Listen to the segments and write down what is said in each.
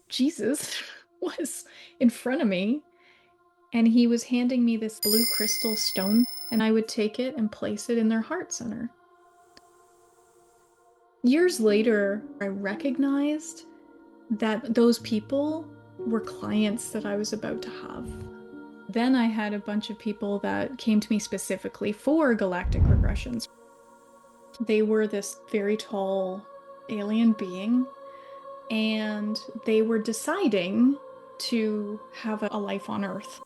Jesus was in front of me, and he was handing me this blue crystal stone, and I would take it and place it in their heart center. Years later, I recognized that those people were clients that I was about to have. Then I had a bunch of people that came to me specifically for galactic regressions. They were this very tall alien being, and they were deciding to have a life on Earth.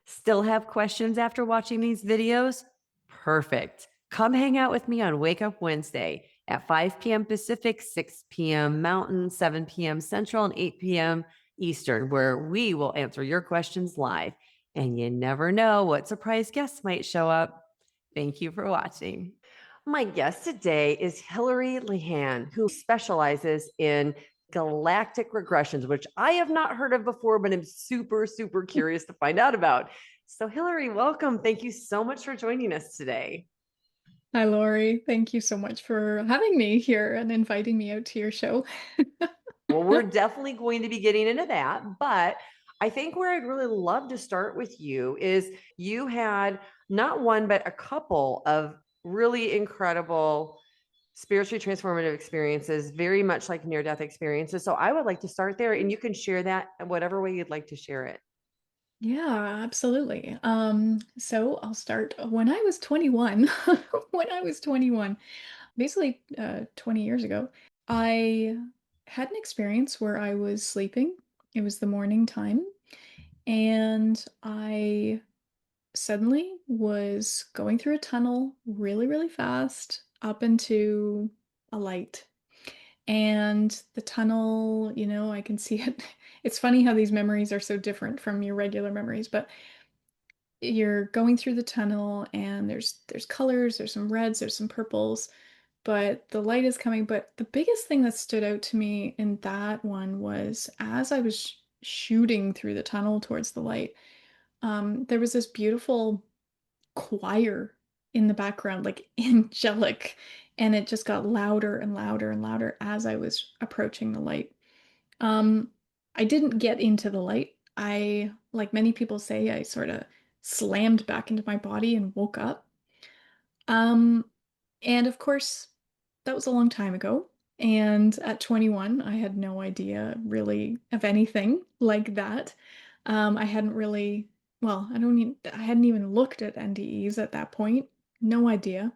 Still have questions after watching these videos? Perfect. Come hang out with me on Wake Up Wednesday at 5 p.m. Pacific, 6 p.m. Mountain, 7 p.m. Central, and 8 p.m. Eastern, where we will answer your questions live. And you never know what surprise guests might show up. Thank you for watching. My guest today is Hilary Leehane, who specializes in galactic regressions, which I have not heard of before, but I'm super, super curious to find out about. So, Hilary, welcome. Thank you so much for joining us today. Hi, Laurie. Thank you so much for having me here and inviting me out to your show. Well, we're definitely going to be getting into that, but I think where I'd really love to start with you is you had not one, but a couple of really incredible spiritually transformative experiences, very much like near-death experiences. So I would like to start there, and you can share that in whatever way you'd like to share it. Yeah, absolutely. So I'll start when I was 21. When I was 21, basically 20 years ago, I had an experience where I was sleeping. It was the morning time, and I suddenly was going through a tunnel really, really fast up into a light. And the tunnel, I can see it. It's funny how these memories are so different from your regular memories, but you're going through the tunnel and there's colors, there's some reds, there's some purples, but the light is coming. But the biggest thing that stood out to me in that one was as I was shooting through the tunnel towards the light, there was this beautiful choir in the background, like angelic, and it just got louder and louder and louder as I was approaching the light. Um, I didn't get into the light. Like many people say, I sort of slammed back into my body and woke up. Um, and of course, that was a long time ago. And at 21, I had no idea really of anything like that. I hadn't really, well, I hadn't even looked at NDEs at that point. No idea.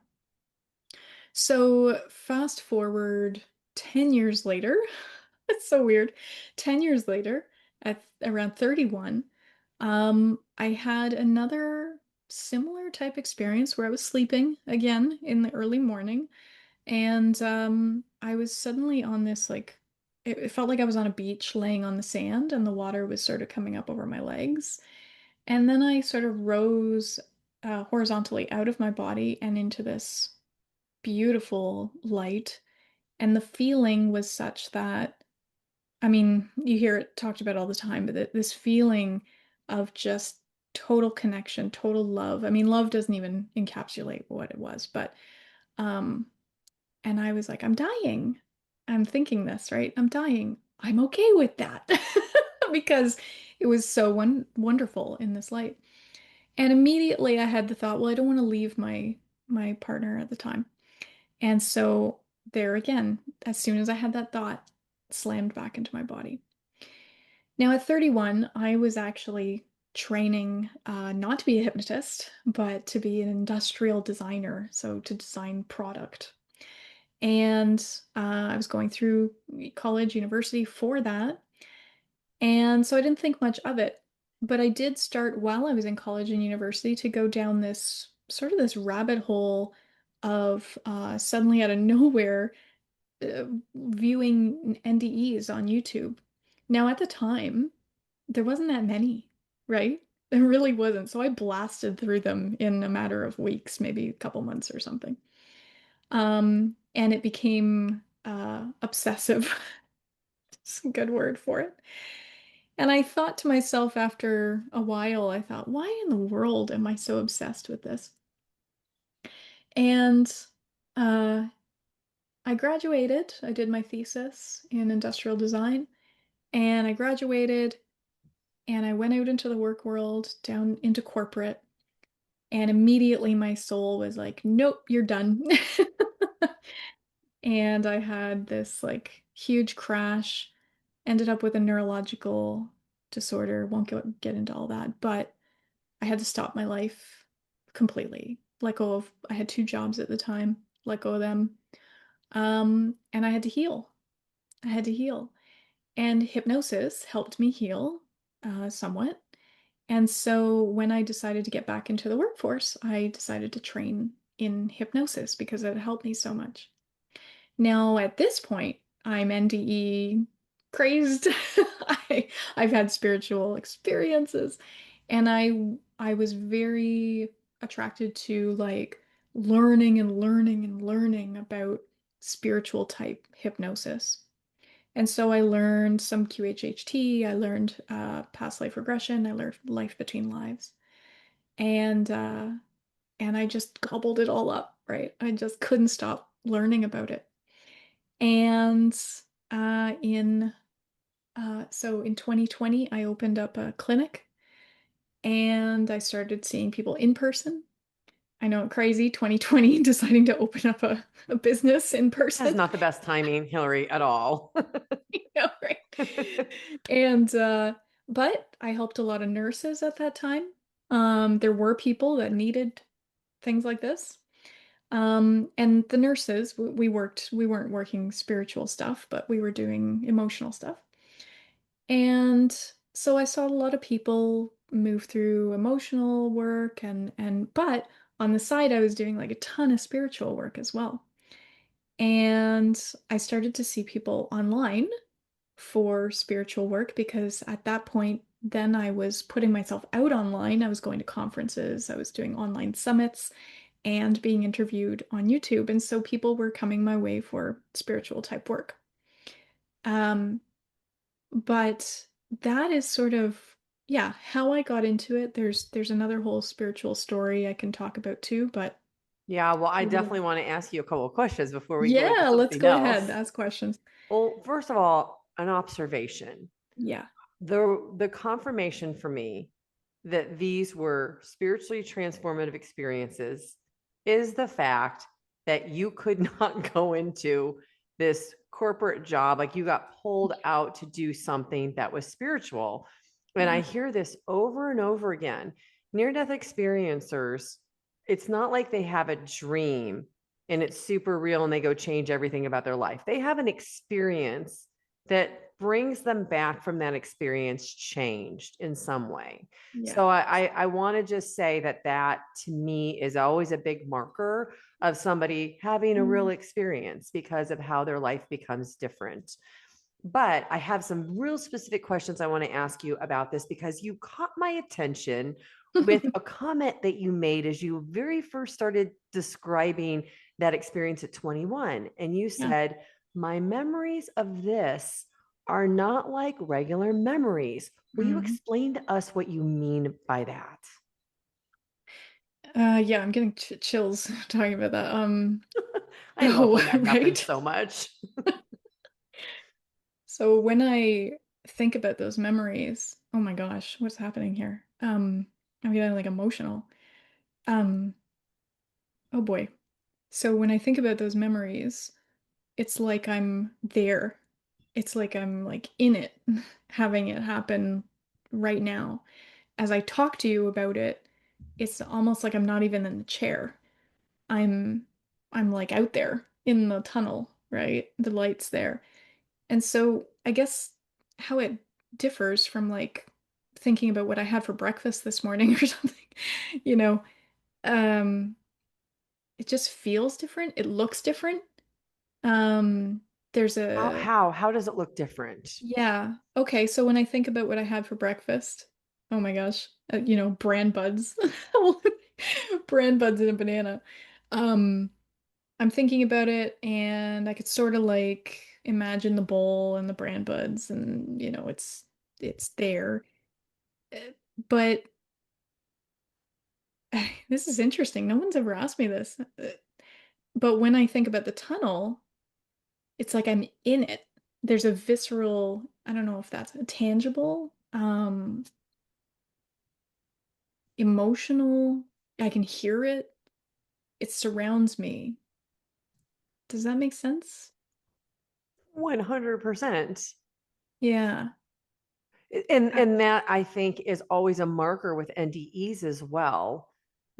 So fast forward 10 years later, it's so weird. 10 years later, at around 31, I had another similar type experience where I was sleeping again in the early morning. And I was suddenly on this like, it felt like I was on a beach laying on the sand and the water was sort of coming up over my legs. And then I sort of rose horizontally out of my body and into this beautiful light. And the feeling was such that, I mean, you hear it talked about all the time, but this feeling of just total connection, total love. I mean, love doesn't even encapsulate what it was, but um, and I was like, I'm dying. I'm thinking this, right? I'm dying. I'm okay with that because it was so wonderful in this light. And immediately I had the thought, well, I don't want to leave my partner at the time. And so there again, as soon as I had that thought, slammed back into my body. Now at 31, I was actually training not to be a hypnotist, but to be an industrial designer, so to design product. And I was going through college, university for that. And so I didn't think much of it. But I did start while I was in college and university to go down this sort of this rabbit hole of suddenly out of nowhere viewing NDEs on YouTube. Now, at the time, there wasn't that many, right? There really wasn't. So I blasted through them in a matter of weeks, maybe a couple months or something. And it became obsessive. It's a good word for it. And I thought to myself after a while, I thought, why in the world am I so obsessed with this? And Uh, I graduated. I did my thesis in industrial design, and I graduated, and I went out into the work world, down into corporate, and immediately my soul was like, "Nope, you're done." And I had this like huge crash, ended up with a neurological disorder. Won't get into all that, but I had to stop my life completely. Let go of, I had two jobs at the time, let go of them. And I had to heal. I had to heal. And hypnosis helped me heal somewhat. And so when I decided to get back into the workforce, I decided to train in hypnosis because it helped me so much. Now, at this point, I'm NDE crazed. I've had spiritual experiences, and I was very attracted to like learning and learning and learning about spiritual type hypnosis. And so I learned some QHHT, I learned past life regression, I learned life between lives, and uh, and I just gobbled it all up, right? I just couldn't stop learning about it. And in so in 2020, I opened up a clinic and I started seeing people in person. I know, crazy, 2020, deciding to open up a business in That's person. not the best timing, Hilary, at all. You know, right? And but I helped a lot of nurses at that time. There were people that needed things like this. And the nurses, we weren't working spiritual stuff, but we were doing emotional stuff. And so I saw a lot of people move through emotional work but on the side I was doing like a ton of spiritual work as well. And I started to see people online for spiritual work because at that point then I was putting myself out online. I was going to conferences, I was doing online summits and being interviewed on YouTube. And so people were coming my way for spiritual type work. Um, but that is sort of, yeah, how I got into it. There's another whole spiritual story I can talk about too, but Yeah, well, I a little, definitely want to ask you a couple of questions before we go into yeah, let's something go ahead, else. ask questions. Well, first of all, an observation. Yeah. The confirmation for me that these were spiritually transformative experiences is the fact that you could not go into this corporate job, like you got pulled out to do something that was spiritual. And I Yeah. hear this over and over again. Near death experiencers, it's not like they have a dream and it's super real and they go change everything about their life. They have an experience that brings them back from that experience changed in some way. Yeah. So I want to just say that that to me is always a big marker of somebody having a real Mm. experience because of how their life becomes different. But I have some real specific questions I want to ask you about this because you caught my attention with a comment that you made as you very first started describing that experience at 21. And you Yeah. said, my memories of this are not like regular memories. Will you Mhm. explain to us what you mean by that? Yeah, I'm getting chills talking about that. I love Oh, when that happens right. so much. So when I think about those memories, oh my gosh, what's happening here? I'm getting like emotional. Um, oh boy. So when I think about those memories, it's like I'm there. It's like I'm like in it, having it happen right now. As I talk to you about it, it's almost like I'm not even in the chair. I'm I'm like out there in the tunnel, right? The light's there. And so I guess how it differs from like thinking about what I had for breakfast this morning or something, you know, um, it just feels different. It looks different. Um, there's How, a, how, how does it look different? yeah. Okay, so when I think about what I had for breakfast, oh my gosh, bran buds. Bran buds and a banana. Um, I'm thinking about it and I could sort of like imagine the bowl and the bran buds and it's there. Uh, But this is interesting. No one's ever asked me this. But when I think about the tunnel, it's like I'm in it. There's a visceral, I don't know if that's a tangible, emotional, I can hear it. It surrounds me. Does that make sense? 100%. Yeah. And that I think is always a marker with NDEs as well.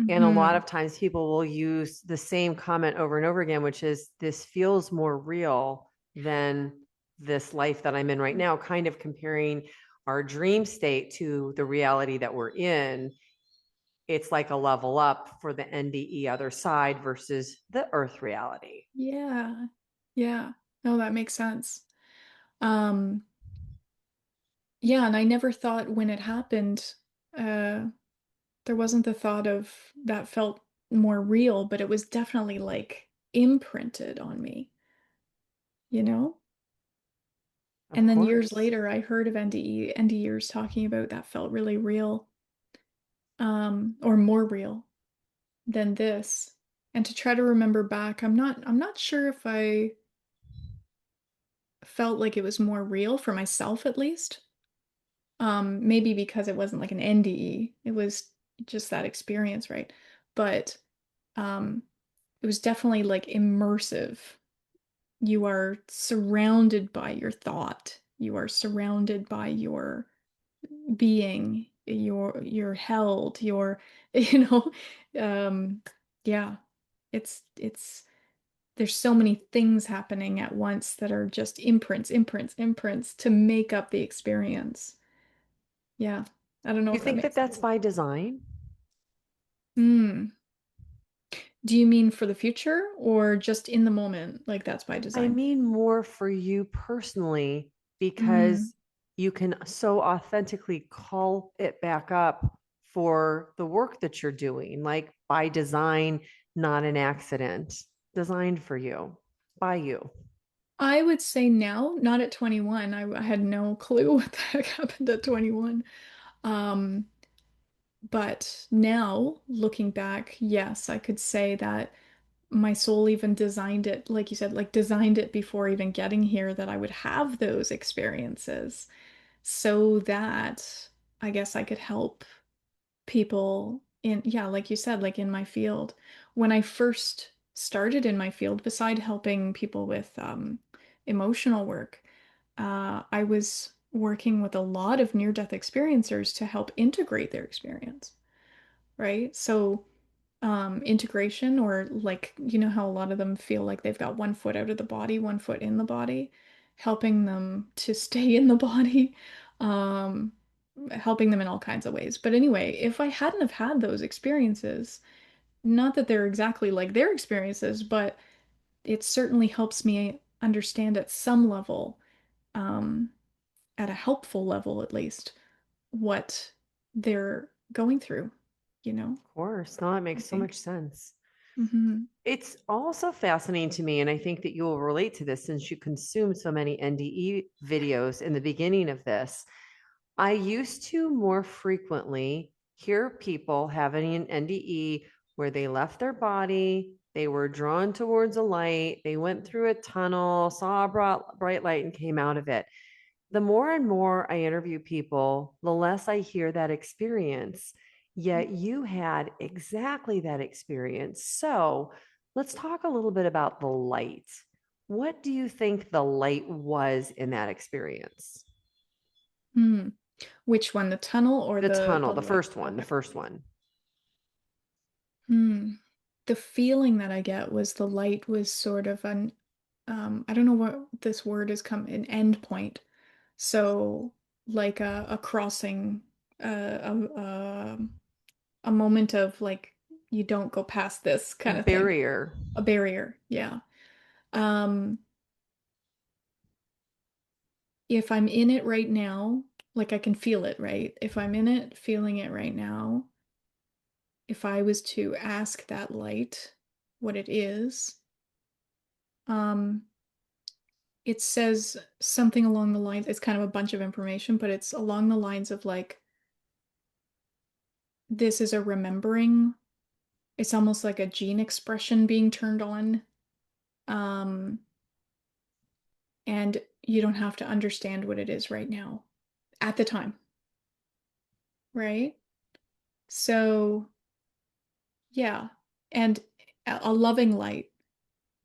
And a lot Mm-hmm. of times people will use the same comment over and over again, which is this feels more real than this life that I'm in right now, kind of comparing our dream state to the reality that we're in. It's like a level up for the NDE other side versus the earth reality. Yeah. Yeah. No, that makes sense. Um, yeah, and I never thought when it happened, uh, there wasn't the thought of that felt more real, but it was definitely like imprinted on me, you know? Of And then years course. later, I heard of NDEers talking about that felt really real, or more real than this. And to try to remember back, I'm not sure if I felt like it was more real for myself at least. Maybe because it wasn't like an NDE. It was just that experience, right? But um it was definitely like immersive. You are surrounded by your thought. You are surrounded by your being. You're held. You're, you know, yeah. It's there's so many things happening at once that are just imprints, imprints, imprints to make up the experience. Yeah. I don't know You if that think that makes that's sense. by design? Hmm. Do you mean for the future or just in the moment? Like that's by I design? mean more for you personally, Hmm. because you can so authentically call it back up for the work that you're doing, like by design, not an accident, designed for you, by you. I would say now, not at 21. I had no clue what the heck happened at 21. Um, but now, looking back, yes, I could say that my soul even designed it, like you said, like designed it before even getting here, that I would have those experiences so that I guess I could help people in, yeah, like you said, like in my field. When I first started in my field, beside helping people with emotional work, I was working with a lot of near-death experiencers to help integrate their experience, right? So integration, or like, you know how a lot of them feel like they've got one foot out of the body, one foot in the body, helping them to stay in the body, um, helping them in all kinds of ways. But anyway, if I hadn't have had those experiences, not that they're exactly like their experiences, but it certainly helps me understand at some level, um, at a helpful level at least, what they're going through, you know, Of course. No, it I makes so think. much sense. Hmm. It's also fascinating to me, and I think that you will relate to this since you consume so many NDE videos in the beginning of this. I used to more frequently hear people having an NDE where they left their body, they were drawn towards a light, they went through a tunnel, saw a bright light, and came out of it. The more and more I interview people, the less I hear that experience. Yet you had exactly that experience. So let's talk a little bit about the light. What do you think the light was in that experience? Hmm. Which one, the tunnel or The tunnel, the the light? first one, the Okay. first one. Hmm. The feeling that I get was the light was sort of an I don't know what this word is, come an end point. So like a crossing, a moment of like you don't go past this A kind of thing. barrier. A barrier, yeah. Um, if I'm in it right now, like I can feel it, right? If I'm in it, feeling it right now, if I was to ask that light what it is, um, it says something along the lines, it's kind of a bunch of information, but it's along the lines of like, this is a remembering, It's almost like a gene expression being turned on. Um, and you don't have to understand what it is right now at the time, right? So, yeah. And a loving light,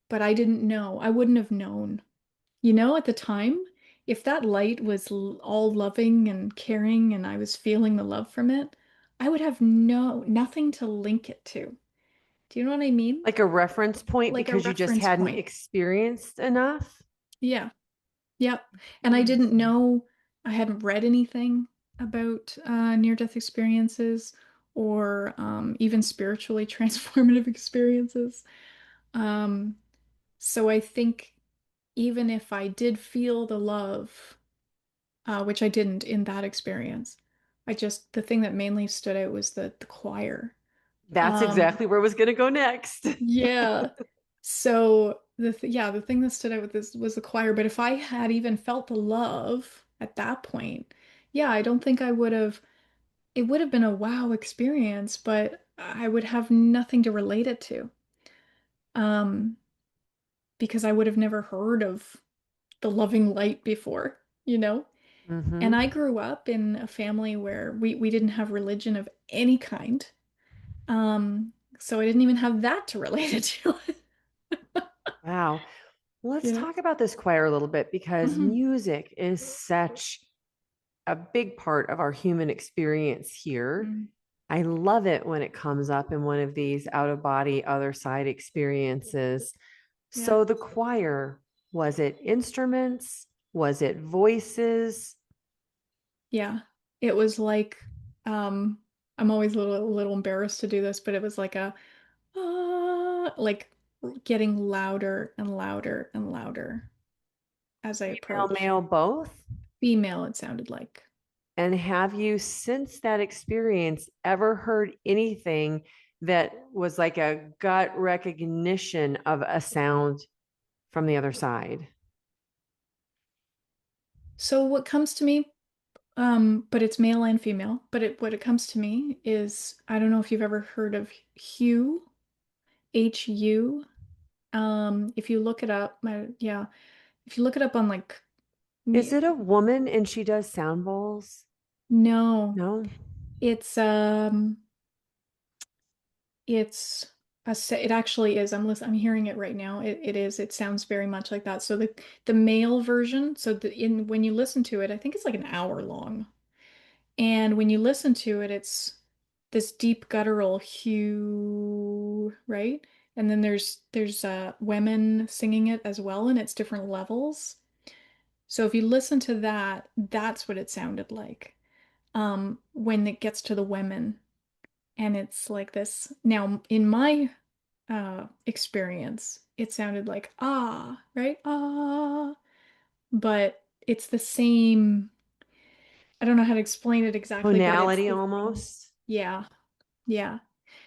but I didn't know. I wouldn't have known. At the time, if that light was all loving and caring and I was feeling the love from it, I would have nothing to link it to. Do you know what I mean? Like a reference point Like a because you just reference hadn't point. experienced enough? Yeah. Yep. And I didn't Interesting. know, I hadn't read anything about near-death experiences or even spiritually transformative experiences. Um, so I think even if I did feel the love, which I didn't in that experience, the thing that mainly stood out was the choir. That's Um, exactly where I was going to go next. yeah. So the thing that stood out with this was the choir. But if I had even felt the love at that point, yeah, I don't think I would have. It would have been a wow experience, but I would have nothing to relate it to. Um, because I would have never heard of the loving light before, you know? And Hmm. I grew up in a family where we didn't have religion of any kind. So I didn't even have that to relate it to, Wow. Let's you know? talk about this choir a little bit because Hmm. music is such a big part of our human experience here. Mm, I love it when it comes up in one of these out of body, other side experiences. yeah. So, the choir, was it instruments? Was it voices? Yeah. It was like, um, I'm always a little embarrassed to do this, but it was like like getting louder and louder and louder as I Female, approached. male, both? Female, it sounded like. And have you, since that experience, ever heard anything that was like a gut recognition of a sound from the other side? So what comes to me, but it's male and female, but what it comes to me is I don't know if you've ever heard of Hue, Hu. If you look it up, yeah, if you look it up on like Is me, it a woman and she does sound bowls? no, No. it's it's it actually is. I'm hearing it right now. It is. It sounds very much like that. So the male version, so when you listen to it, I think it's like an hour long. And when you listen to it, it's this deep guttural hue, right? And then there's women singing it as well, and it's different levels. So if you listen to that, that's what it sounded like. When it gets to the women, and it's like this. Now, in my experience, it sounded like ah, right? Ah, but it's the same. I don't know how to explain it exactly, but it's Tonality the same. almost. Yeah, yeah.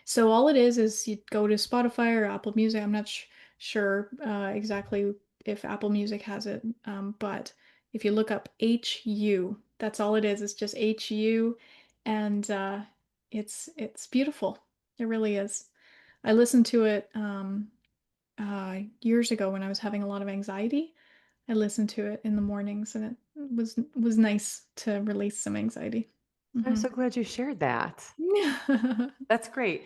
So all it is you go to Spotify or Apple Music. I'm not sure exactly if Apple Music has it, but if you look up HU, that's all it is. It's just HU, and it's beautiful. It really is. I listened to it years ago when I was having a lot of anxiety. I listened to it in the mornings, and it was nice to release some anxiety. I'm Hmm. so glad you shared that. Yeah. That's great.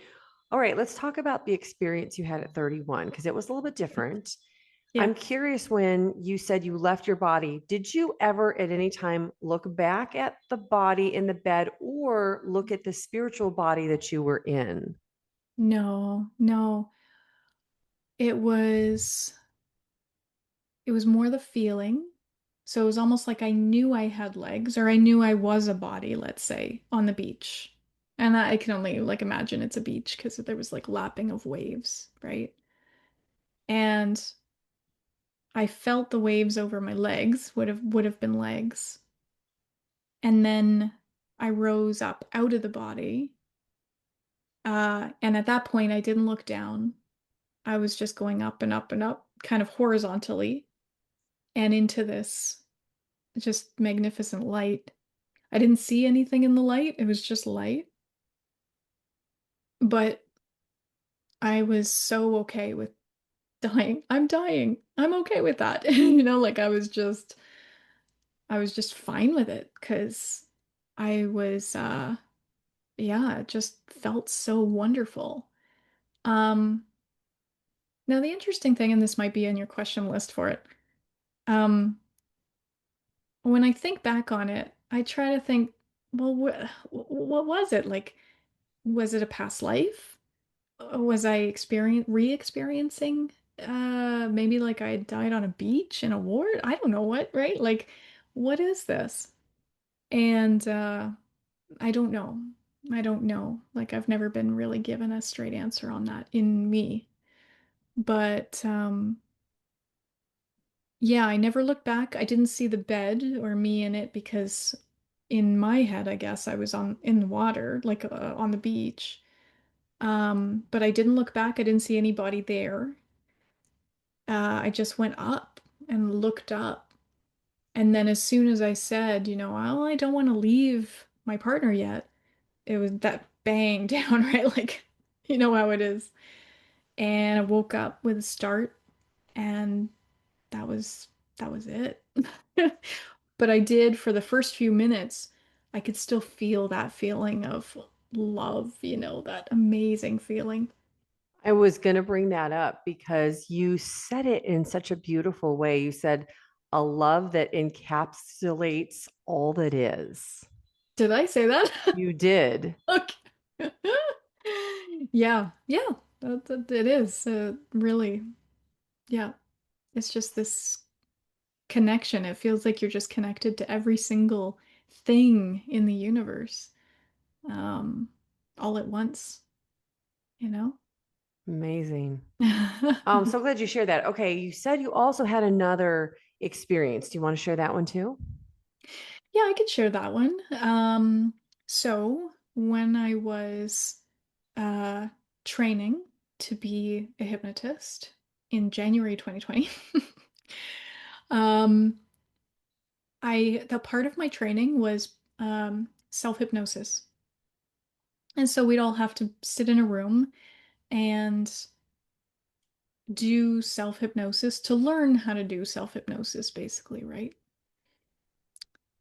All right, let's talk about the experience you had at 31 because it was a little bit different. Yeah. I'm curious when you said you left your body, did you ever at any time look back at the body in the bed or look at the spiritual body that you were in? No, no. It was it was more the feeling. So it was almost like I knew I had legs or I knew I was a body, let's say, on the beach. And I can only like imagine it's a beach because there was like lapping of waves, right? And I felt the waves over my legs, would have been legs. And then I rose up out of the body. And at that point I didn't look down. I was just going up and up and up, kind of horizontally, and into this just magnificent light. I didn't see anything in the light, it was just light. But I was so okay with dying. I'm dying. I'm okay with that. Like I was just fine with it because I was yeah, it just felt so wonderful. Um Now the interesting thing, and this might be in your question list for it, um when I think back on it, I try to think, well, what was it? Like, was it a past life? Was I re-experiencing maybe like I died on a beach in a ward? I don't know what, right? Like, what is this? And I don't know. I don't know. Like, I've never been really given a straight answer on that in me. But yeah, I never looked back. I didn't see the bed or me in it because in my head, I guess I was on in the water, like on the beach. But I didn't look back. I didn't see anybody there. I just went up and looked up. And then as soon as I said, oh, I don't want to leave my partner yet, it was that bang down, right? Like, you know how it is. And I woke up with a start, and that was that was it. But I did for the first few minutes, I could still feel that feeling of love, that amazing feeling. I was going to bring that up because you said it in such a beautiful way. You said, a love that encapsulates all that is. Did I say that? You did. Okay. Yeah, yeah, it is really, yeah. It's just this connection. It feels like you're just connected to every single thing in the universe, um, all at once, you know? Amazing. So glad you shared that. Okay, you said you also had another experience. Do you want to share that one too? Yeah, I could share that one. So when I was uh, training to be a hypnotist in January 2020, um, the part of my training was self-hypnosis. And so we'd all have to sit in a room and do self-hypnosis to learn how to do self-hypnosis, basically, right?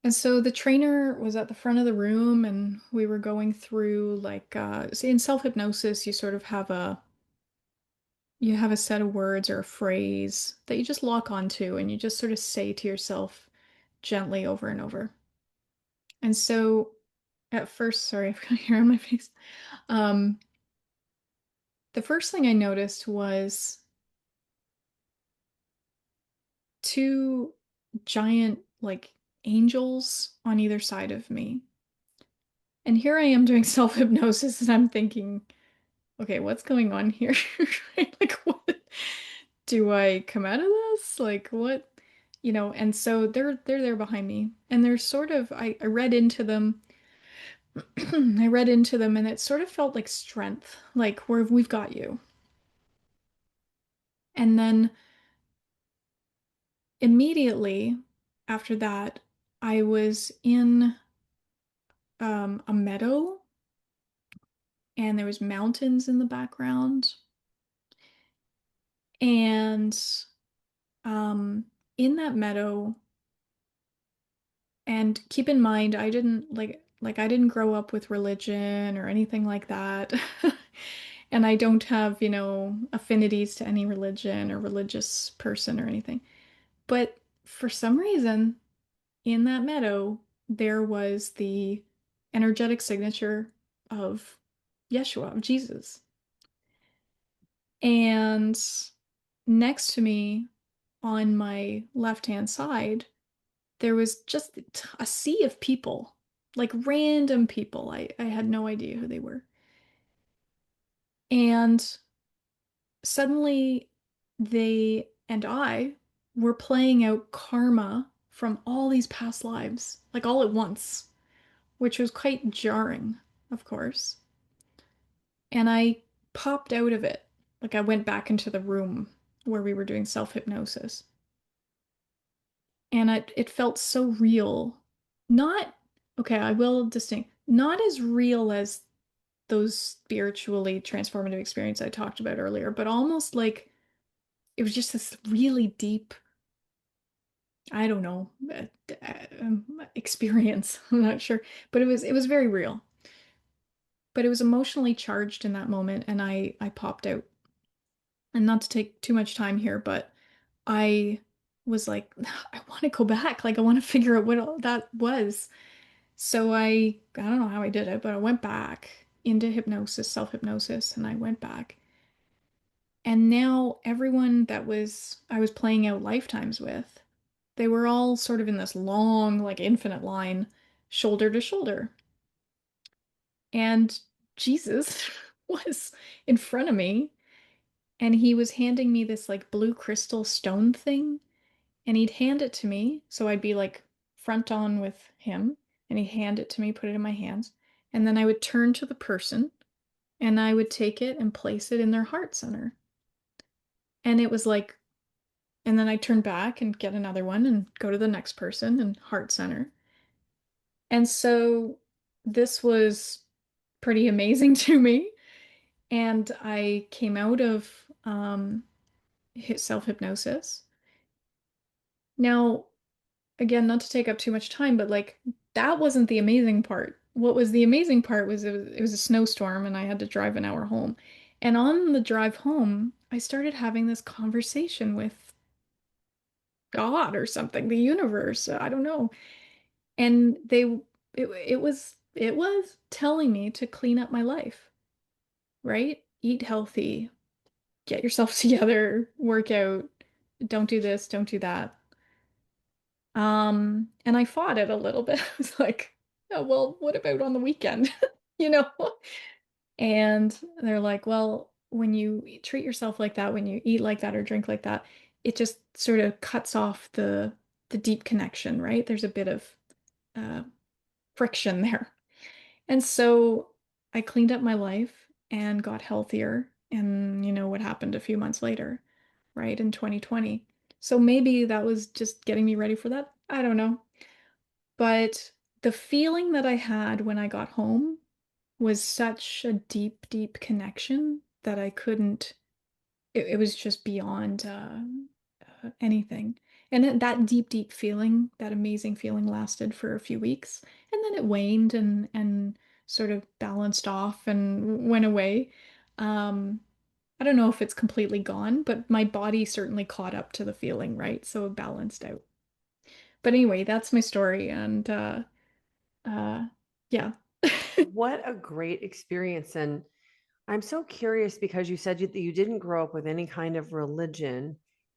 And so the trainer was at the front of the room and we were going through like say in self-hypnosis you have a set of words or a phrase that you just lock onto and you just sort of say to yourself gently over and over. And so at first, sorry, I've got hair on my face. Um, the first thing I noticed was two giant like angels on either side of me. And here I am doing self-hypnosis and I'm thinking, okay, what's going on here? Like, what do I come out of this? Like, what? And so they're there behind me, and they're sort of I read into them. I read into them, and it sort of felt like strength, like we've got you. And then immediately after that, I was in a meadow, and there was mountains in the background, and um, in that meadow. And keep in mind, I didn't I didn't grow up with religion or anything like that. And I don't have, affinities to any religion or religious person or anything. But for some reason, in that meadow, there was the energetic signature of Yeshua, of Jesus. And next to me on my left-hand side, there was just a sea of people, like random people. I had no idea who they were. And suddenly they and I were playing out karma from all these past lives, like all at once, which was quite jarring, of course. And I popped out of it. Like I went back into the room where we were doing self-hypnosis. And it felt so real. Not, okay, I will distinct, not as real as those spiritually transformative experience I talked about earlier, but almost like it was just this really deep, I don't know, experience. I'm not sure, but it was very real. But it was emotionally charged in that moment, and I popped out. And not to take too much time here, but I was like, I want to go back. Like I want to figure out what all that was. So I don't know how I did it, but I went back into hypnosis, self-hypnosis, and I went back. And now everyone that I was playing out lifetimes with, they were all sort of in this long, like infinite line, shoulder to shoulder. And Jesus was in front of me, and he was handing me this like blue crystal stone thing, and he'd hand it to me. So I'd be like front on with him, and he'd hand it to me, put it in my hands. And then I would turn to the person and I would take it and place it in their heart center. And it was like, and then I'd turn back and get another one and go to the next person and heart center. And so this was pretty amazing to me. And I came out of self-hypnosis. Now, again, not to take up too much time, but like that wasn't the amazing part. What was the amazing part was it was a snowstorm and I had to drive an hour home. And on the drive home, I started having this conversation with God or something, the universe, I don't know. And it was telling me to clean up my life, right? Eat healthy, get yourself together, work out, don't do this, don't do that. And I fought it a little bit. I was like, oh, well, what about on the weekend? You know? And they're like, well, when you treat yourself like that, when you eat like that or drink like that, it just sort of cuts off the deep connection, right? There's a bit of uh, friction there. And so I cleaned up my life and got healthier. And you know what happened a few months later, right? In 2020. So maybe that was just getting me ready for that. I don't know. But the feeling that I had when I got home was such a deep, deep connection that I couldn't, it was just beyond anything. And that deep, deep feeling, that amazing feeling lasted for a few weeks. And then it waned and sort of balanced off and went away. Um, I don't know if it's completely gone, but my body certainly caught up to the feeling, right? So it balanced out. But anyway, that's my story. And uh, yeah. What a great experience. And I'm so curious because you said that you didn't grow up with any kind of religion.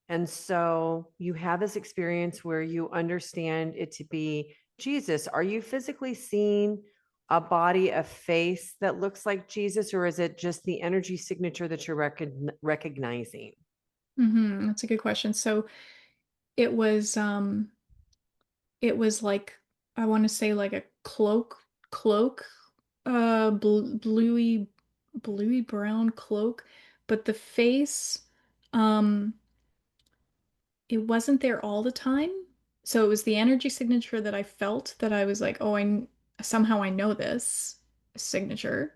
And so you have this experience where you understand it to be Jesus. Are you physically seeing a body, a face that looks like Jesus, or is it just the energy signature that you're recognizing? That's a good question. So it was um it was like I want to say like a cloak bluey brown cloak, but the face um it wasn't there all the time. So it was the energy signature that I felt that I was like, "Oh, somehow I know this signature."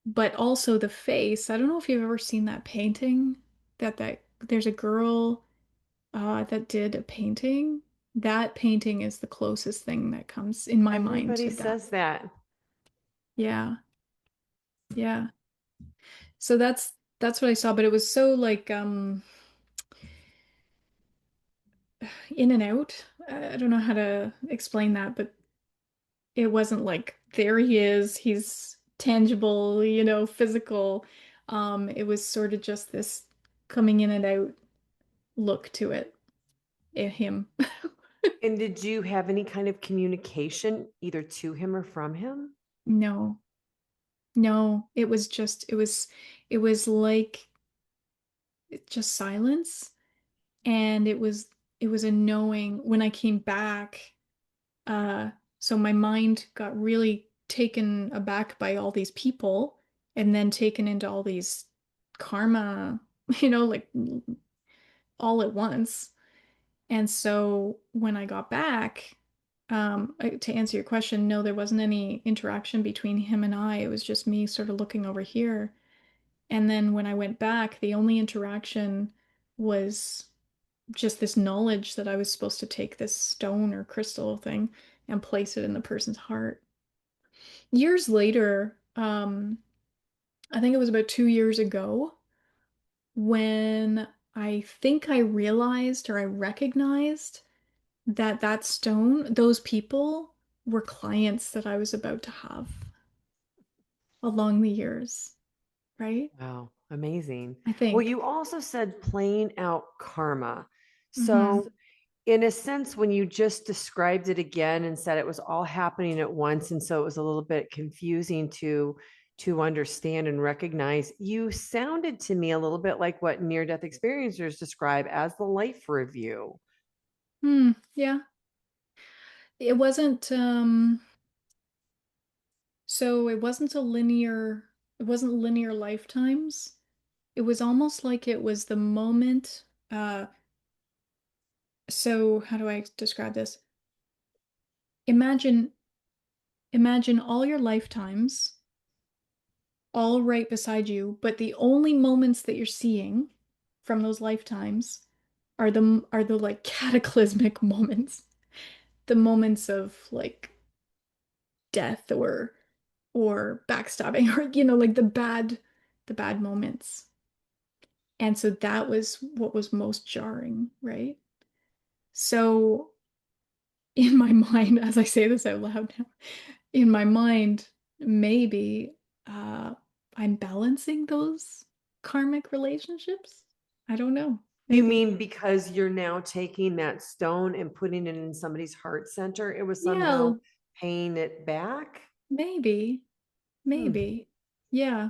But also the face. I don't know if you've ever seen that painting that there's a girl that did a painting. That painting is the closest thing that comes in my mind Everybody to that. says that. Yeah, yeah. So that's what I saw, but it was so like in and out. I don't know how to explain that, but it wasn't like there he is, he's tangible, physical. It was sort of just this coming in and out look to it, him. And did you have any kind of communication either to him or from him? No, no, it was like just silence. And it was a knowing when I came back. So my mind got really taken aback by all these people and then taken into all these karma, like all at once. And so when I got back, To answer your question, no, there wasn't any interaction between him and I. It was just me sort of looking over here. And then when I went back, the only interaction was just this knowledge that I was supposed to take this stone or crystal thing and place it in the person's heart. Years later, I think it was about 2 years ago, when I think I realized or I recognized that that stone, those people were clients that I was about to have along the years, right? Wow, amazing. I Well, think. you also said playing out karma. Hmm. So, in a sense, when you just described it again and said it was all happening at once, and so it was a little bit confusing to understand and recognize, you sounded to me a little bit like what near-death experiencers describe as the life review. Yeah. It wasn't so it wasn't linear lifetimes. It was almost like it was the moment so how do I describe this? Imagine imagine all your lifetimes all right beside you, but the only moments that you're seeing from those lifetimes are the like cataclysmic moments, the moments of like death or backstabbing or like the bad moments. And so that was what was most jarring, right? So in my mind, as I say this out loud now, in my mind, maybe uh, I'm balancing those karmic relationships. I don't know. You Maybe. mean because you're now taking that stone and putting it in somebody's heart center, it was Yeah, somehow paying it back? maybe. Hmm. Maybe. Yeah.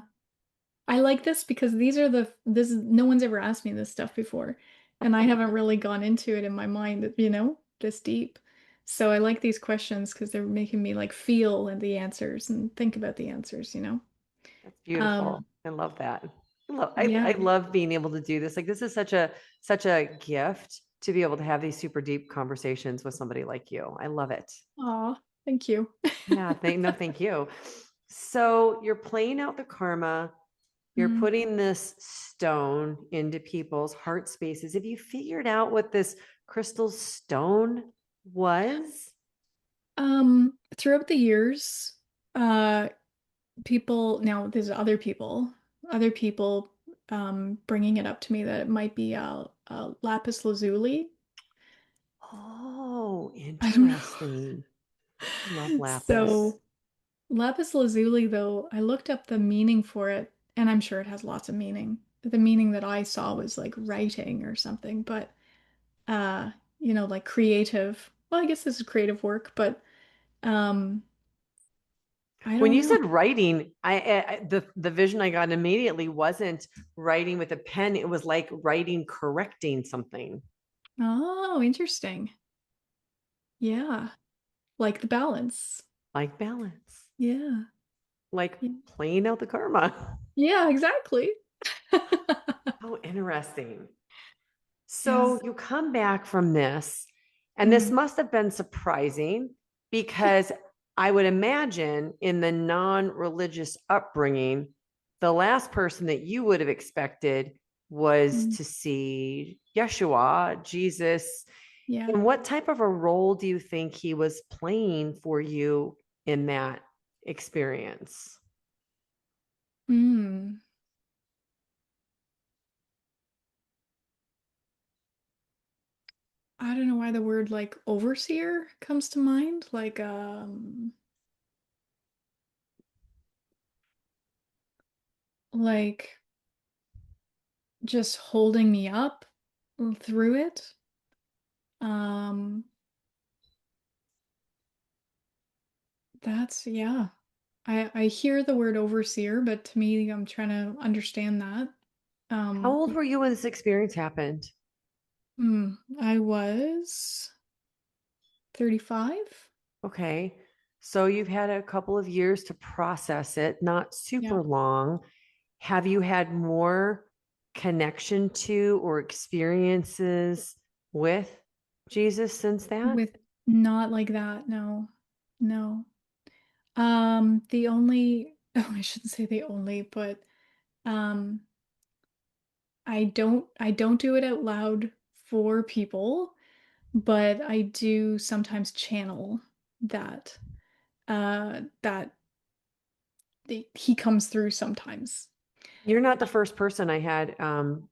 I like this because this is no one's ever asked me this stuff before, and I haven't really gone into it in my mind, this deep. So I like these questions because they're making me like feel and the answers and think about the answers. That's beautiful. Um, I love that. I yeah. love being able to do this. Like this is such a gift to be able to have these super deep conversations with somebody like you. I love it. Aw, thank you. Yeah, thank you. So you're playing out the karma, you're Mm. putting this stone into people's heart spaces. Have you figured out what this crystal stone was? Throughout the years, uh, people now there's other people bringing it up to me that it might be a lapis lazuli. Oh, I don't know. interesting. I love lapis. So lapis lazuli, though, I looked up the meaning for it, and I'm sure it has lots of meaning. The meaning that I saw was like writing or something, but uh, like creative. Well, I guess this is creative work, but um, I When don't you know. said writing, the vision I got immediately wasn't writing with a pen. It was like writing, correcting something, Oh, interesting. Yeah, like the balance. like balance, Yeah. like Yeah, playing out the karma. yeah, exactly. How interesting. Yeah. So you come back from this, and this Mm. must have been surprising because I would imagine in the non religious upbringing, the last person that you would have expected was Mm. to see Yeshua, Jesus. Yeah. And what type of a role do you think he was playing for you in that experience? Mm. I don't know why the word like overseer comes to mind. Like just holding me up through it. Um, yeah. I hear the word overseer, but to me, I'm trying to understand that. How Um, old were you when this experience happened? I was 35. Okay. So you've had a couple of years to process it, not Yeah. super long. Have you had more connection to or experiences with Jesus since that? Not like that. No. No. The only, oh, I shouldn't say the only, but um I don't do it out loud for people, but I do sometimes channel that that he comes through sometimes. You're not the first person. I had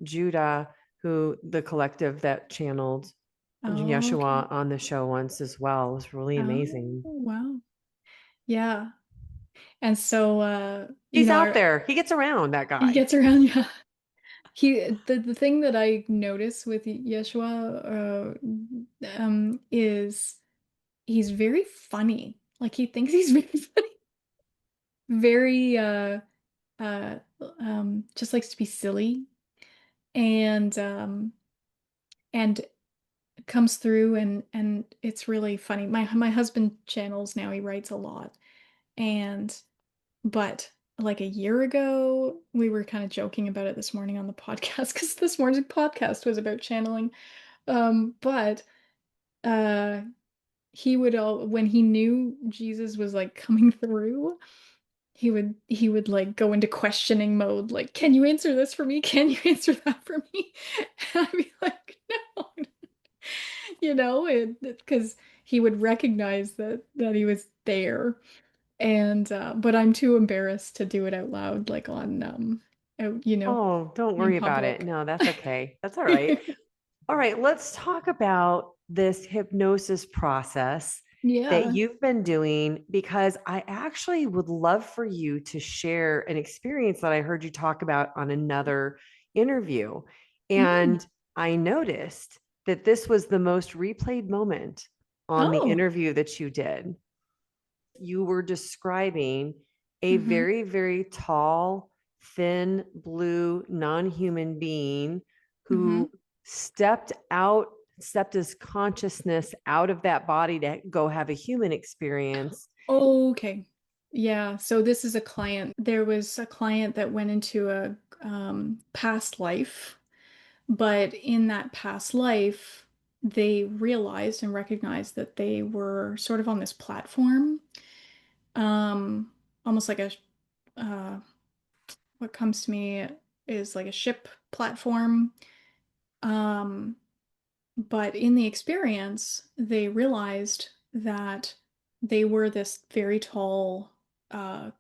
Judah, who the collective that channeled Oh, okay. Yeshua on the show once as well. It was really Oh, amazing. wow. Yeah. And so He's out there. He gets around, that he guy. gets around, yeah. The thing that I notice with Yeshua is he's very funny. Like he thinks he's very funny. Very uh just likes to be silly and and comes through and it's really funny. My husband channels now, he writes a lot. And but like a year ago, we were kind of joking about it this morning on the podcast because this morning's podcast was about channeling. But uh he would all when he knew Jesus was like coming through, he would like go into questioning mode, like, can you answer this for me? Can you answer that for me? And I'd be like, no, because he would recognize that he was there. And but I'm too embarrassed to do it out loud, like on out, Oh, don't in worry about it. public. No, that's okay. That's all right. All right, let's talk about this hypnosis process that Yeah. you've been doing because I actually would love for you to share an experience that I heard you talk about on another interview. Mm. And I noticed that this was the most replayed moment on the Oh. interview that you did. You were describing a Hmm. very, very tall, thin, blue, non human being Hmm. who stepped his consciousness out of that body to go have a human experience. Okay. Yeah. So this is a client. There was a client that went into a past life, but in that past life, they realized and recognized that they were sort of on this platform, um, almost like a uh, what comes to me is like a ship platform. Um, but in the experience, they realized that they were this very tall, uh,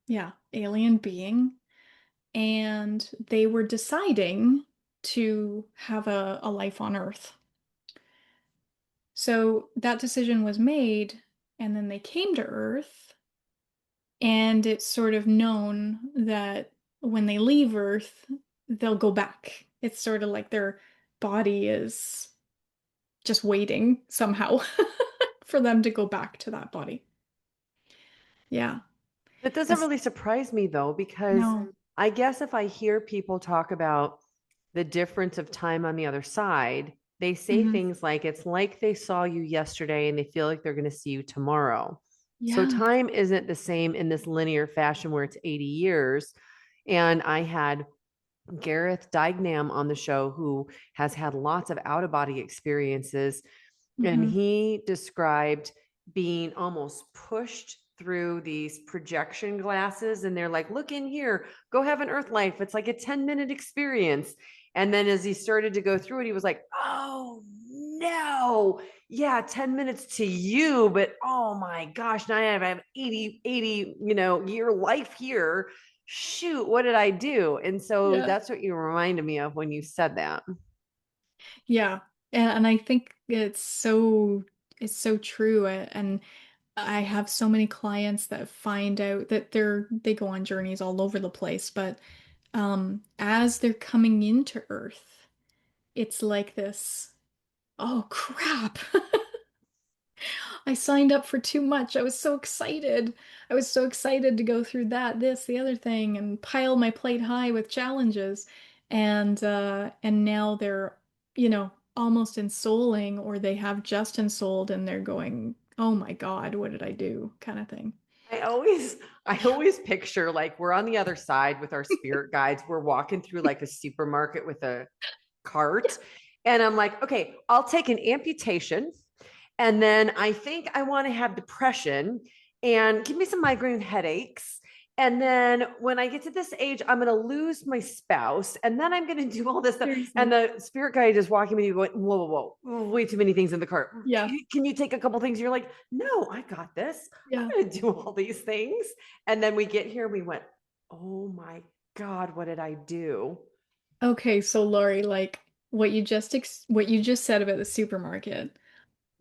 yeah, alien being, and they were deciding to have a life on Earth. So that decision was made, and then they came to Earth, and it's sort of known that when they leave Earth, they'll go back. It's sort of like their body is just waiting somehow for them to go back to that body. Yeah. That doesn't That's, really surprise me though, because no. I guess if I hear people talk about the difference of time on the other side, they say Hmm. things like it's like they saw you yesterday and they feel like they're going to see you tomorrow. So Yeah. time isn't the same in this linear fashion where it's 80 years. And I had Gareth Dignam on the show who has had lots of out of body experiences. And Hmm. he described being almost pushed through these projection glasses. And they're like, look in here, go have an earth life. It's like a 10-minute experience. And then as he started to go through it, he was like, oh no, yeah, 10 minutes to you, but oh my gosh, now I have 80, year life here. Shoot, what did I do? And so Yeah. that's what you reminded me of when you said that. Yeah. And I think it's so true. And I have so many clients that find out that they go on journeys all over the place, but as they're coming into Earth, it's like this, oh crap. I signed up for too much. I was so excited. I was so excited to go through that, this, the other thing, and pile my plate high with challenges. And now they're, almost ensouling, or they have just ensouled and they're going, oh my God, what did I do? Kind of thing. I always picture like we're on the other side with our spirit guides. We're walking through like a supermarket with a cart. And I'm like, okay, I'll take an amputation And then I think I want to have depression and give me some migraine headaches. And then when I get to this age, I'm going to lose my spouse. And then I'm going to do all this stuff. And Seriously. the spirit guide is walking with you going, whoa, whoa, whoa, way too many things in the cart. Yeah. Can you take a couple things? You're like, no, I got this. I'm Yeah. going to do all these things. And then we get here, we went, oh my God, what did I do? Okay, so Laurie, like what you just said about the supermarket,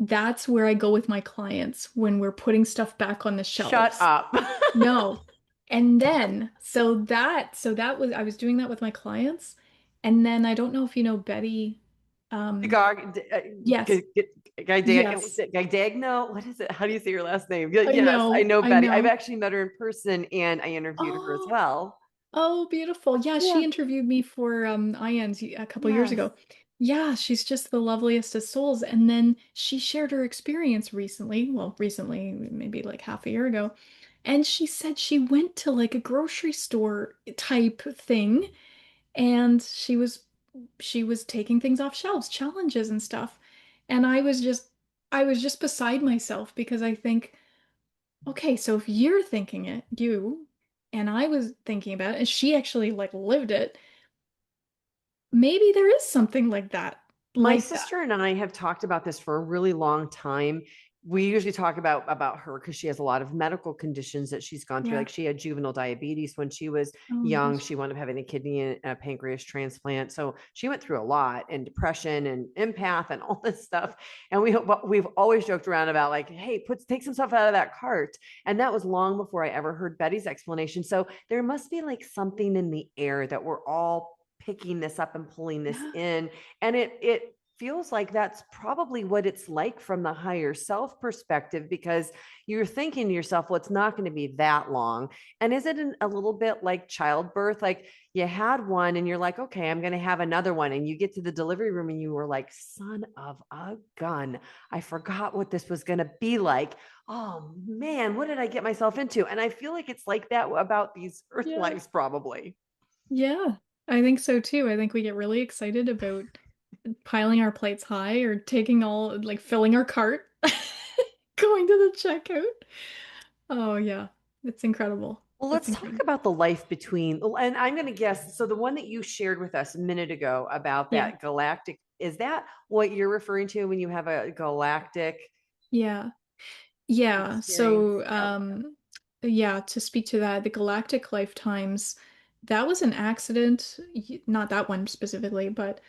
that's where I go with my clients when we're putting stuff back on the Shut shelves. up. No. And then so that was I was doing that with my clients. And then I don't know if you know Betty. Um yes. Yes. Gagdagno. What is it? How do you say your last name? I Yes, I know. know I Betty. I've know. actually met her in person and I interviewed her as Oh, well. oh, beautiful. Yeah, Yeah. she interviewed me for IANS a couple years Yes. ago. Yeah, she's just the loveliest of souls. And then she shared her experience recently, well, recently, maybe like half a year ago. And she said she went to like a grocery store type thing and she was taking things off shelves, challenges and stuff. And I was just beside myself because I think, okay, so if you're thinking it, you, and I was thinking about it, and she actually like lived it, maybe there is something like that. My Like that. sister and I have talked about this for a really long time. We usually talk about her because she has a lot of medical conditions that she's gone through. Yeah. Like she had juvenile diabetes when she was Oh my young. gosh. She wound up having a kidney and a pancreas transplant. So she went through a lot and depression and empath and all this stuff. And we've always joked around about like, hey, take some stuff out of that cart. And that was long before I ever heard Betty's explanation. So there must be like something in the air that we're all picking this up and pulling this Yeah. in, and it feels like that's probably what it's like from the higher self perspective, because you're thinking to yourself, well, it's not going to be that long. And is it a little bit like childbirth? Like you had one and you're like, okay, I'm going to have another one. And you get to the delivery room and you were like, son of a gun, I forgot what this was going to be like. Oh man, what did I get myself into? And I feel like it's like that about these earth Yeah. lives, probably. Yeah. I think so too. I think we get really excited about piling our plates high or taking all like filling our cart, going to the checkout. Oh yeah. It's incredible. Well, It's let's talk incredible. about the life between, and I'm going to guess. So, the one that you shared with us a minute ago about Yeah. that galactic, is that what you're referring to when you have a galactic Yeah. Yeah, experience? so Yep. yeah, to speak to that, the Galactic Lifetimes, that was an accident, not that one specifically, but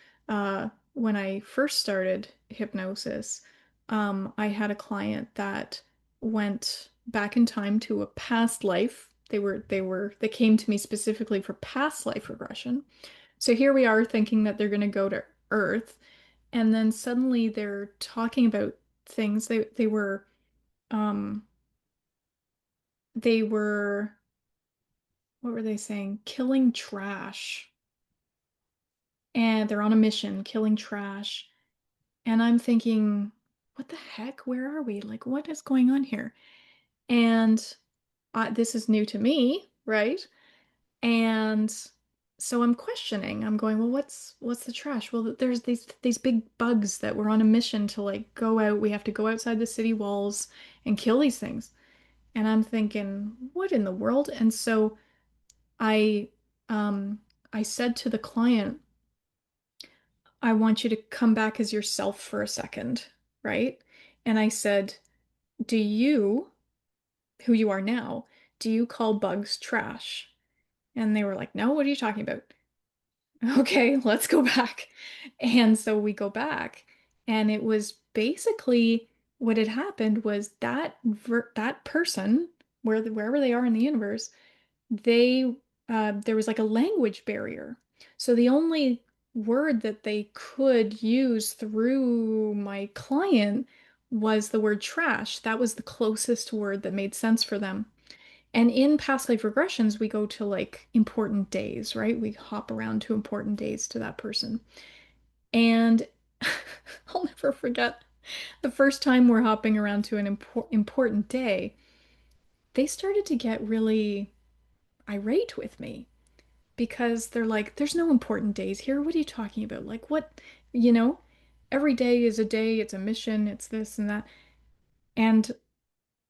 when I first started hypnosis, I had a client that went back in time to a past life. They came to me specifically for past life regression. So here we are thinking that they're going to go to Earth, and then suddenly they're talking about things um they were, what were they saying? Killing trash. And they're on a mission, killing trash. And I'm thinking, what the heck? Where are we? Like, what is going on here? And this is new to me, right? And so I'm questioning. I'm going, well, what's the trash? Well, there's these big bugs that we're on a mission to like go out. We have to go outside the city walls and kill these things. And I'm thinking, what in the world? And so I I said to the client, I want you to come back as yourself for a second, right? And I said, do you, who you are now, do you call bugs trash? And they were like, no, what are you talking about? Okay, let's go back. And so we go back, and it was basically what had happened was that person, wherever they are in the universe, they there was like a language barrier. So the only word that they could use through my client was the word trash. That was the closest word that made sense for them. And in past life regressions, we go to like important days, right? We hop around to important days to that person. And I'll never forget the first time we're hopping around to an important day, they started to get really irate with me because they're like, there's no important days here. What are you talking about? Like, what, you know? every day is a day, it's a mission, it's this and that. And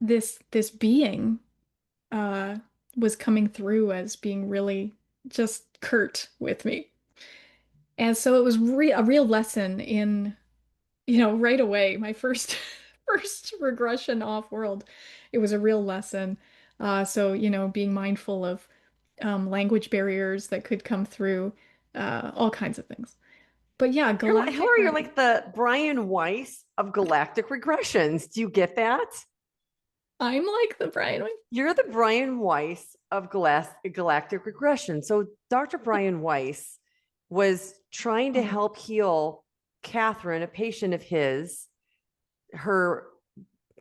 this being uh was coming through as being really just curt with me. And so it was a real lesson in, right away, my first first regression off world. It was a real lesson. So, being mindful of language barriers that could come through, all kinds of things. But yeah, You're like, galactic. Hillary, you're like the Brian Weiss of Galactic Regressions. Do you get that? I'm like the Brian. You're the Brian Weiss of Galactic Regression. So Dr. Brian Weiss was trying to Oh, help heal Catherine, a patient of his, her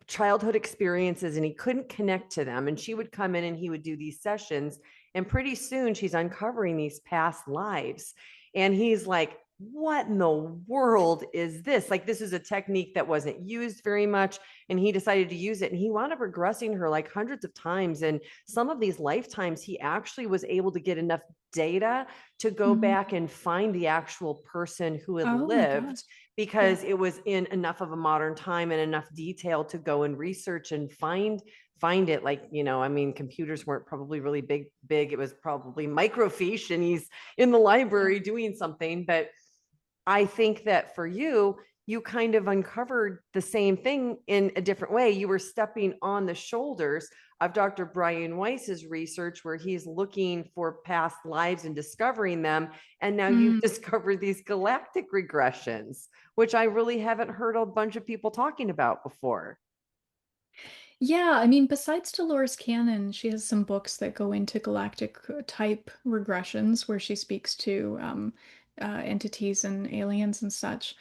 childhood experiences, and he couldn't connect to them. And she would come in and he would do these sessions. And pretty soon she's uncovering these past lives. And he's like, what in the world is this? Like, this is a technique that wasn't used very much. And he decided to use it. And he wound up regressing her like hundreds of times. And some of these lifetimes, he actually was able to get enough data to go mhm. back and find the actual person who had Oh my God. lived, Yeah. because it was in enough of a modern time and enough detail to go and research and find it. Like, I mean, computers weren't probably really big. It was probably microfiche and he's in the Yeah. library doing something. But I think that for you, you kind of uncovered the same thing in a different way. You were stepping on the shoulders of Dr. Brian Weiss's research, where he's looking for past lives and discovering them. And now you've Mm. discovered these galactic regressions, which I really haven't heard a bunch of people talking about before. Yeah, I mean, besides Dolores Cannon, she has some books that go into galactic type regressions where she speaks to entities and aliens and such.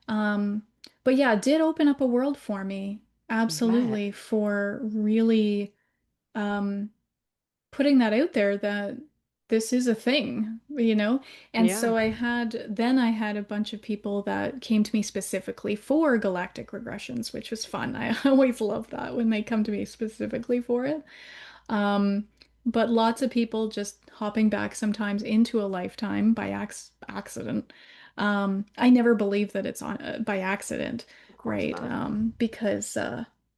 Um, but yeah, it did open up a world for me, Bet. absolutely, for really um, putting that out there that this is a thing. And Yeah, so I had a bunch of people that came to me specifically for galactic regressions, which was fun. I always love that when they come to me specifically for it. Um, but lots of people just hopping back sometimes into a lifetime by accident. I never believe that it's on by accident, of course right? not. Because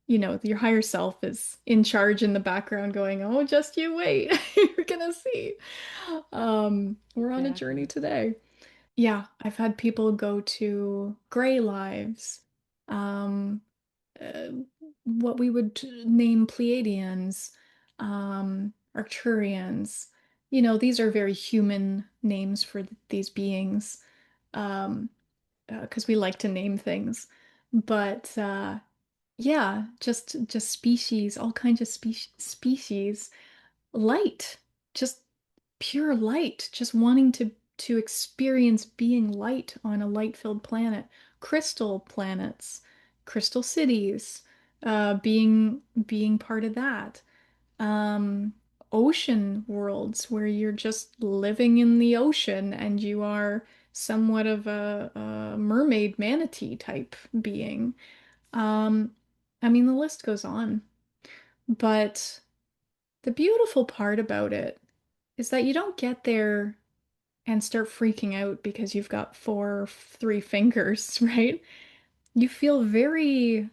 your higher self is in charge in the background going, "Oh, just you wait. You're gonna see." We're on a journey Exactly. today. Yeah, I've had people go to gray lives. Um, uh, what we would name Pleiadians, Arcturians. These are very human names for these beings, um, because we like to name things. But yeah, just species, all kinds of species, light, just pure light, just wanting to experience being light on a light-filled planet, crystal planets, crystal cities, being part of that. Um, Ocean worlds where you're just living in the ocean and you are somewhat of a mermaid manatee type being. Um, I mean, the list goes on, but the beautiful part about it is that you don't get there and start freaking out because you've got three fingers, right? You feel very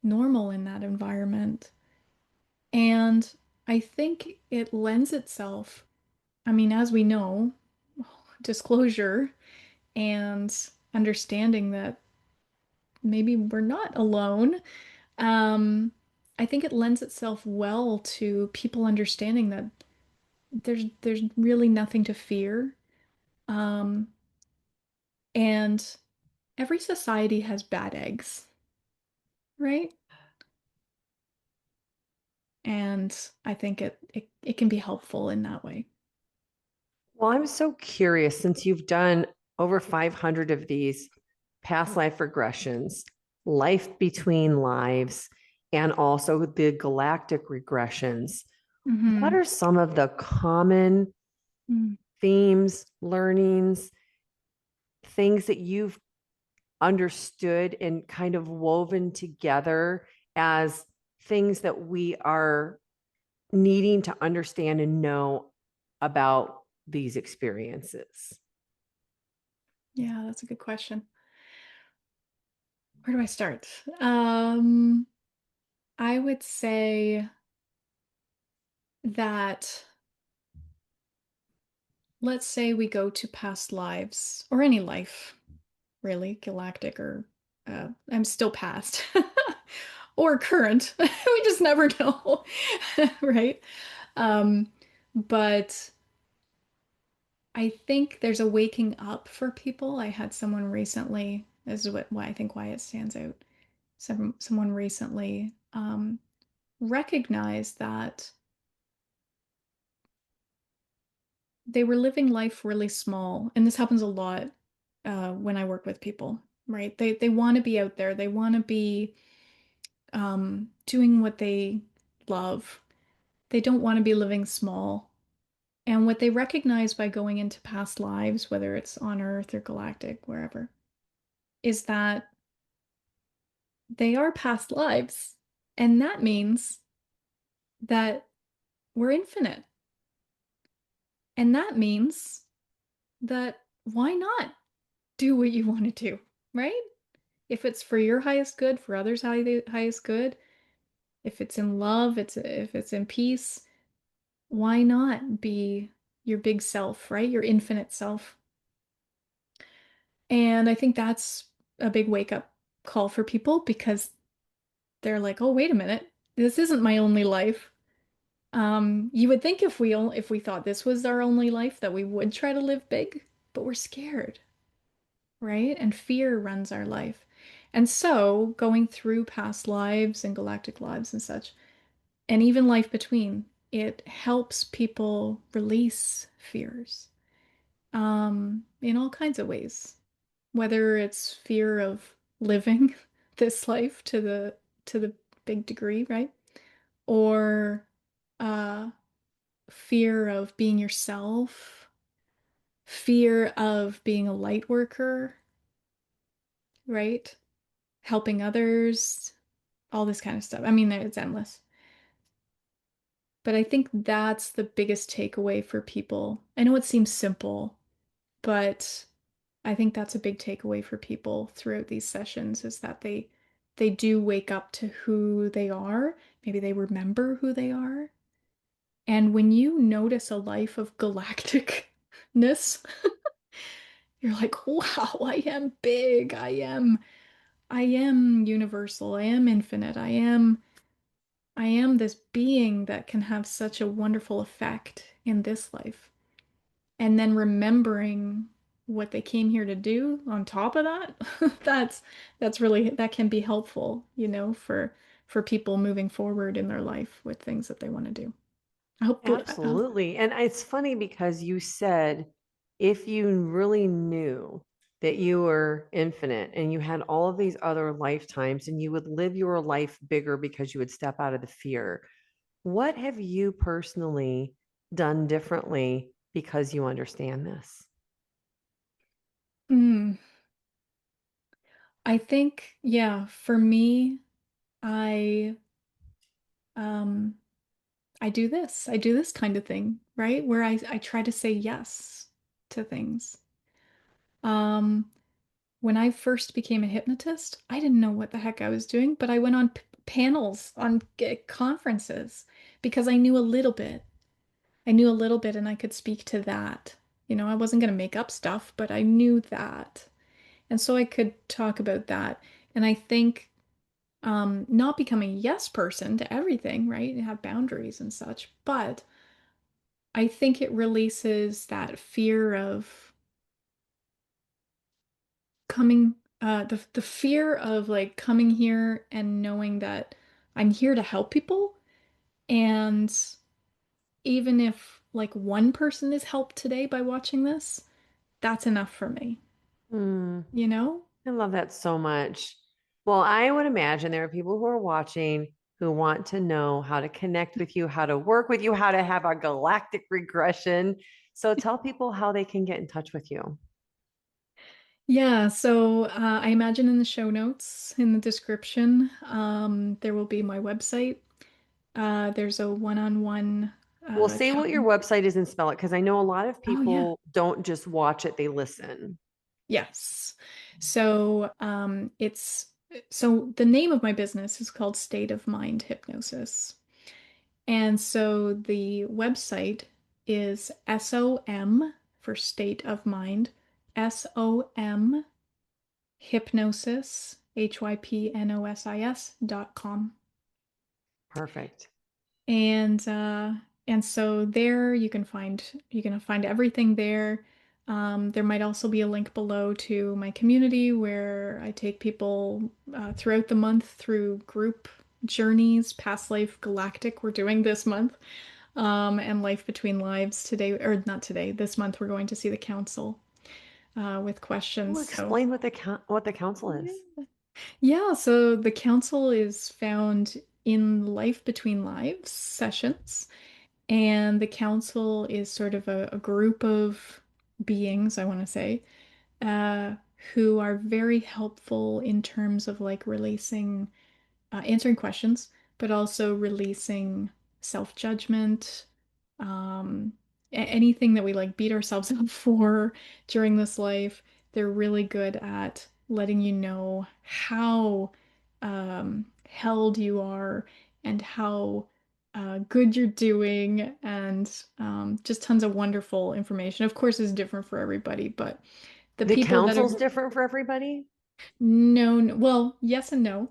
normal in that environment. And I think it lends itself, I mean, as we know, disclosure and understanding that maybe we're not alone. Um, I think it lends itself well to people understanding that there's really nothing to fear. Um, and every society has bad eggs, right? And I think it can be helpful in that way. Well, I'm so curious, since you've done over 500 of these past life regressions, life between lives, and also the galactic regressions. What Hmm. are some of the common themes, learnings, things that you've understood and kind of woven together as things that we are needing to understand and know about these experiences? Yeah, that's a good question. Where do I start? Um, I would say that let's say we go to past lives or any life, really, galactic or I'm still past or current. We just never know, right? Um, but I think there's a waking up for people. I had someone recently, this is why I think why it stands out. Someone recently recognized that they were living life really small, and this happens a lot when I work with people, right? They want to be out there, they want to be doing what they love. They don't want to be living small. And what they recognize by going into past lives, whether it's on Earth or galactic, wherever, is that they are past lives. And that means that we're infinite. And that means that why not do what you want to do, right? If it's for your highest good, for others' highest good, if it's in love, if it's in peace, why not be your big self, right? Your infinite self. And I think that's a big wake up call for people because they're like, "Oh, wait a minute. This isn't my only life." You would think if we thought this was our only life that we would try to live big, but we're scared, right? And fear runs our life. And so, going through past lives and galactic lives and such, and even life between, it helps people release fears in all kinds of ways. Whether it's fear of living this life to the big degree, right? Or uh, fear of being yourself, fear of being a light worker, right? Helping others, all this kind of stuff. I mean, it's endless. But I think that's the biggest takeaway for people. I know it seems simple, but I think that's a big takeaway for people throughout these sessions is that they do wake up to who they are. Maybe they remember who they are. And when you notice a life of galacticness, you're like, wow, I am big. I am universal. I am infinite. I am this being that can have such a wonderful effect in this life. And then remembering what they came here to do on top of that, that's that's really that can be helpful, for people moving forward in their life with things that they want to do. I hope Absolutely. And it's funny because you said if you really knew that you were infinite and you had all of these other lifetimes and you would live your life bigger because you would step out of the fear, what have you personally done differently because you understand this? mm, I think, yeah, for me, I um I do this. I do this kind of thing, right? Where I try to say yes to things. Um When I first became a hypnotist, I didn't know what the heck I was doing, but I went on p panels on conferences because I knew a little bit. I knew a little bit and I could speak to that. I wasn't going to make up stuff, but I knew that. And so I could talk about that. And I think not become a yes person to everything, right? You have boundaries and such, but I think it releases that fear of coming the fear of like coming here and knowing that I'm here to help people and even if like one person is helped today by watching this, that's enough for me, Hmm. you know? I love that so much. Well, I would imagine there are people who are watching who want to know how to connect with you, how to work with you, how to have a galactic regression. So tell people how they can get in touch with you. Yeah, so I imagine in the show notes, in the description, there will be my website. There's a one-on-one Well, say what your time. website is and spell it because I know a lot of Oh, yeah. people don't just watch it, they listen. Yes. So it's So the name of my business is called State of Mind Hypnosis. And so the website is SOM for state of mind, SOM hypnosis, HYPNOSIS.com. Perfect. And uh and so there you can find everything there. There might also be a link below to my community where I take people throughout the month through group journeys, past life galactic we're doing this month, and life between lives today, or not today, this month we're going to see the council with questions. Well, So explain what the council yeah. is. Yeah, so the council is found in Life Between Lives sessions. And the council is sort of a group of beings, I want to say, uh, who are very helpful in terms of like releasing, answering questions, but also releasing self-judgment, anything that we like beat ourselves up for during this life. They're really good at letting you know how held you are and how good you're doing, and just tons of wonderful information. Of course, it's different for everybody, but the The people that council's are different for everybody? no, well, yes and no.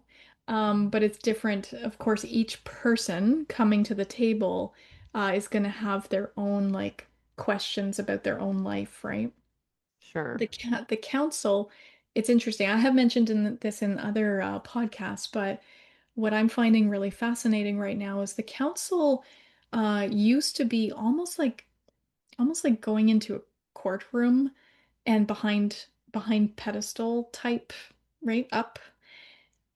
But it's different. Of course, each person coming to the table is going to have their own like questions about their own life, right? Sure. The council, it's interesting. I have mentioned this in other podcasts, but what I'm finding really fascinating right now is the council used to be almost like going into a courtroom and behind pedestal type, right up.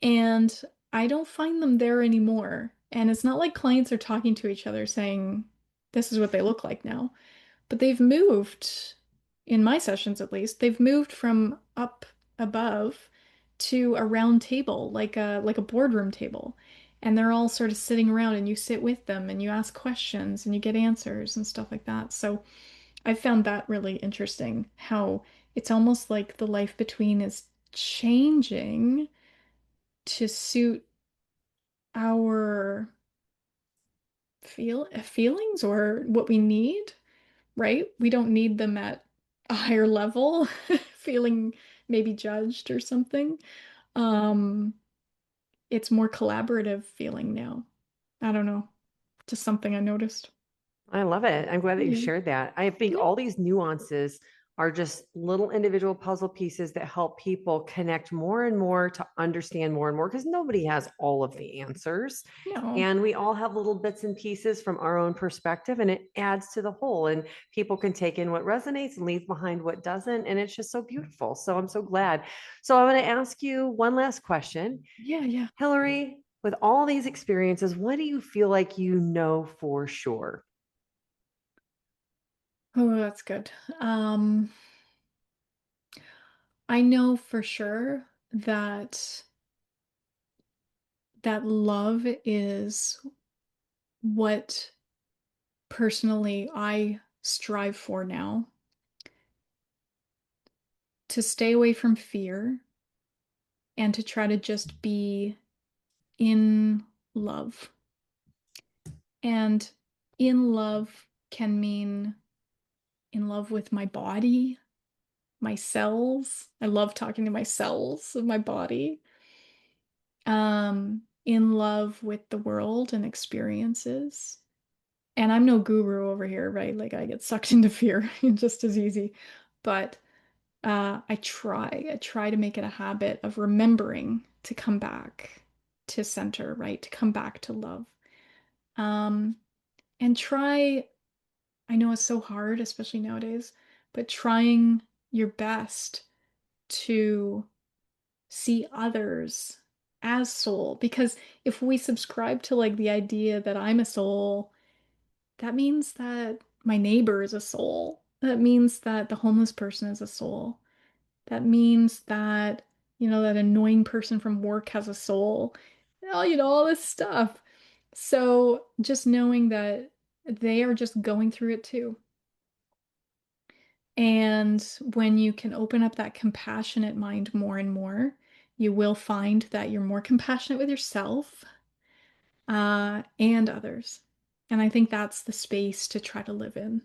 And I don't find them there anymore. And it's not like clients are talking to each other saying, this is what they look like now. But they've moved, in my sessions at least, they've moved from up above to a round table, like a boardroom table. And they're all sort of sitting around and you sit with them and you ask questions and you get answers and stuff like that. So I found that really interesting, how it's almost like the life between is changing to suit our feelings or what we need, right? We don't need them at a higher level, feeling maybe judged or something. Um, it's more collaborative feeling now. I don't know, just something I noticed. I love it. I'm glad that you Yeah. shared that. I think Yeah. all these nuances are just little individual puzzle pieces that help people connect more and more to understand more and more because nobody has all of the answers. No. And we all have little bits and pieces from our own perspective, and it adds to the whole. And people can take in what resonates and leave behind what doesn't. And it's just so beautiful. So I'm so glad. So I want to ask you one last question. Yeah, yeah. Hilary, with all these experiences, what do you feel like you know for sure? Oh, that's good. Um, I know for sure that love is what personally I strive for now, to stay away from fear and to try to just be in love. And in love can mean in love with my body, my cells. I love talking to my cells of my body. In love with the world and experiences. And I'm no guru over here, right? Like I get sucked into fear just as easy. But I try to make it a habit of remembering to come back to center, right? To come back to love. Um, and try, I know it's so hard, especially nowadays, but trying your best to see others as soul. Because if we subscribe to like the idea that I'm a soul, that means that my neighbor is a soul. That means that the homeless person is a soul. That means that, that annoying person from work has a soul. All this stuff. So just knowing that they are just going through it too. And when you can open up that compassionate mind more and more, You will find that you're more compassionate with yourself, and others. And I think that's the space to try to live in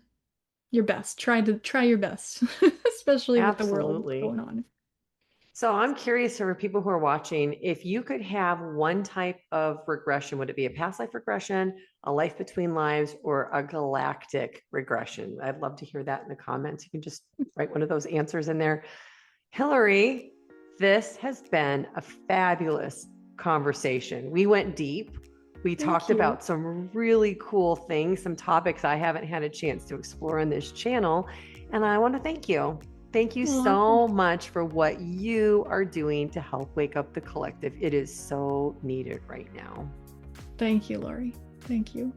your best. Try your best, especially with the world Absolutely. going on. So I'm curious for people who are watching, if you could have one type of regression, would it be a past life regression, a life between lives, or a galactic regression? I'd love to hear that in the comments. You can just write one of those answers in there. Hilary, this has been a fabulous conversation. We went deep. We Thank talked you. about some really cool things, some topics I haven't had a chance to explore on this channel. And I want to thank you. Thank you Aw, so much for what you are doing to help wake up the collective. It is so needed right now. thank you, Laurie. Thank you.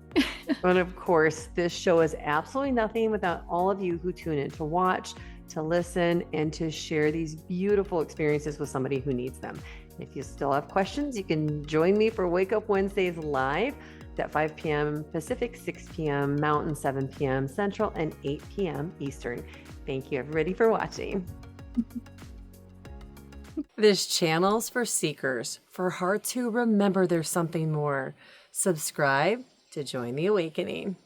And of course, this show is absolutely nothing without all of you who tune in to watch, to listen, and to share these beautiful experiences with somebody who needs them. If you still have questions, you can join me for Wake Up Wednesdays live at 5 p.m. Pacific, 6 p.m. Mountain, 7 p.m. Central, and 8 p.m. Eastern. Thank you, everybody, for watching. This channel's for seekers, for hearts who remember there's something more. Subscribe to join the awakening.